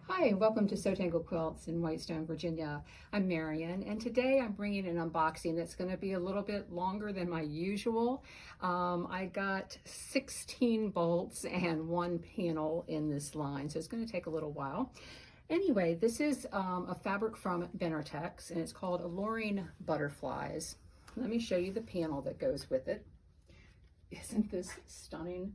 Hi, welcome to Sew Tangle Quilts in Whitestone, Virginia. I'm Marion, and today I'm bringing an unboxing that's going to be a little bit longer than my usual. I got 16 bolts and one panel in this line, so it's going to take a little while. Anyway, this is a fabric from Benartex, and it's called Alluring Butterflies. Let me show you the panel that goes with it. Isn't this stunning?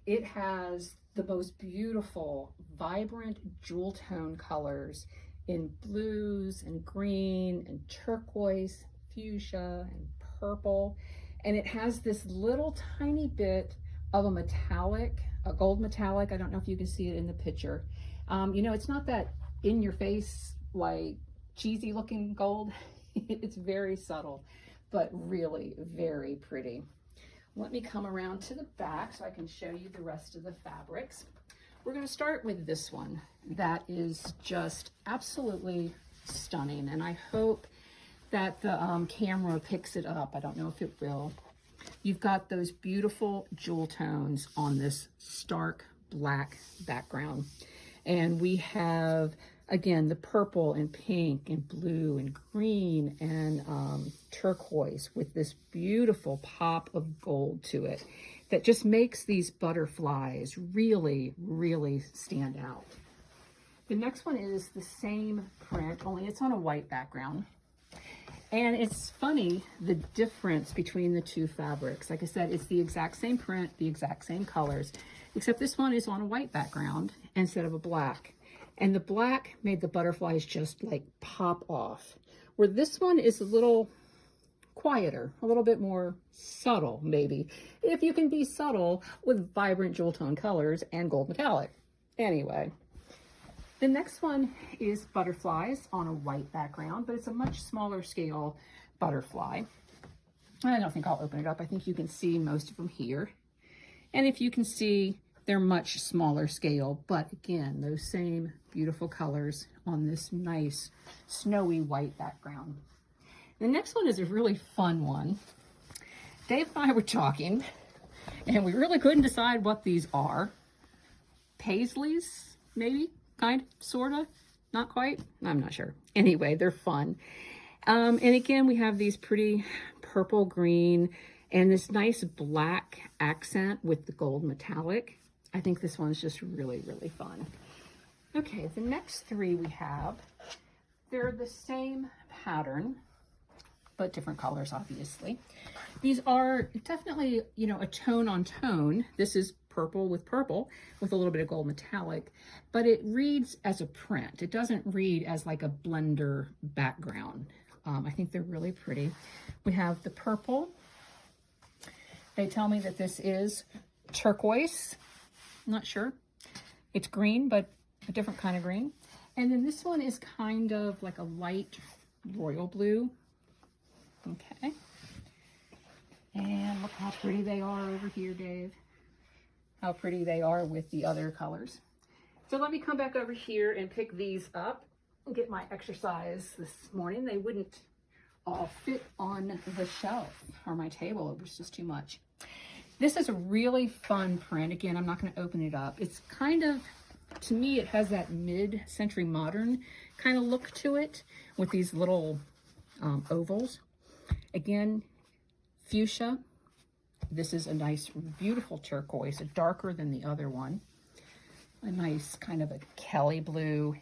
It has the most beautiful, vibrant jewel tone colors in blues and green and turquoise, fuchsia and purple. And it has this little tiny bit of a metallic, a gold metallic. I don't know if you can see it in the picture. It's not that in your face, like cheesy looking gold. It's very subtle, but really very pretty. Let me come around to the back so I can show you the rest of the fabrics. We're going to start with this one that is just absolutely stunning, and I hope that the camera picks it up. I don't know if it will. You've got those beautiful jewel tones on this stark black background, and we have again the purple and pink and blue and green and turquoise with this beautiful pop of gold to it that just makes these butterflies really, really stand out. The next one is the same print, only it's on a white background. And it's funny, the difference between the two fabrics. Like I said, it's the exact same print, the exact same colors, except this one is on a white background instead of a black. And the black made the butterflies just like pop off, where this one is a little quieter, a little bit more subtle, maybe, if you can be subtle with vibrant jewel tone colors and gold metallic. Anyway, the next one is butterflies on a white background, but it's a much smaller scale butterfly. I don't think I'll open it up. I think you can see most of them here. And if you can see, they're much smaller scale, but again, those same beautiful colors on this nice snowy white background. The next one is a really fun one. Dave and I were talking, and we really couldn't decide what these are. Paisleys, maybe, kind, sorta, not quite, I'm not sure. Anyway, they're fun. And again, we have these pretty purple green and this nice black accent with the gold metallic. I think this one's just really, really fun. Okay, the next three we have, they're the same pattern, but different colors, obviously. These are definitely, a tone on tone. This is purple with a little bit of gold metallic, but it reads as a print. It doesn't read as like a blender background. I think they're really pretty. We have the purple. They tell me that this is turquoise. I'm not sure. It's green, but a different kind of green. And then this one is kind of like a light royal blue. Okay. And look how pretty they are over here, Dave. How pretty they are with the other colors. So let me come back over here and pick these up and get my exercise this morning. They wouldn't all fit on the shelf or my table. It was just too much. This is a really fun print. Again, I'm not going to open it up. It's kind of, to me, it has that mid-century modern kind of look to it with these little ovals. Again, fuchsia. This is a nice, beautiful turquoise, darker than the other one. A nice kind of a Kelly blue.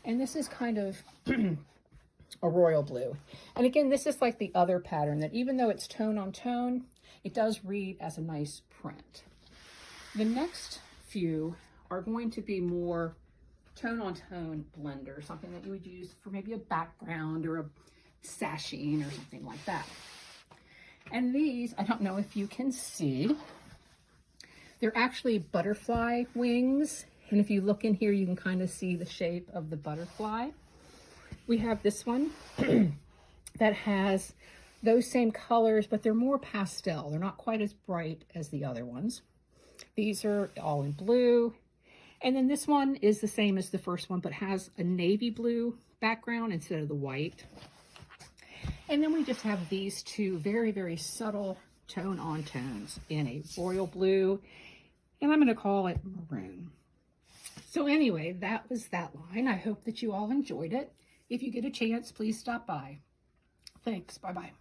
And this is kind of a royal blue. And again, this is like the other pattern that even though it's tone on tone, it does read as a nice print. The next few are going to be more tone on tone blender, something that you would use for maybe a background or a sashing or something like that. And these, I don't know if you can see, they're actually butterfly wings. And if you look in here, you can kind of see the shape of the butterfly. We have this one that has those same colors, but they're more pastel. They're not quite as bright as the other ones. These are all in blue. And then this one is the same as the first one, but has a navy blue background instead of the white. And then we just have these two very, very subtle tone on tones in a royal blue, and I'm going to call it maroon. So anyway, that was that line. I hope that you all enjoyed it. If you get a chance, please stop by. Thanks. Bye-bye.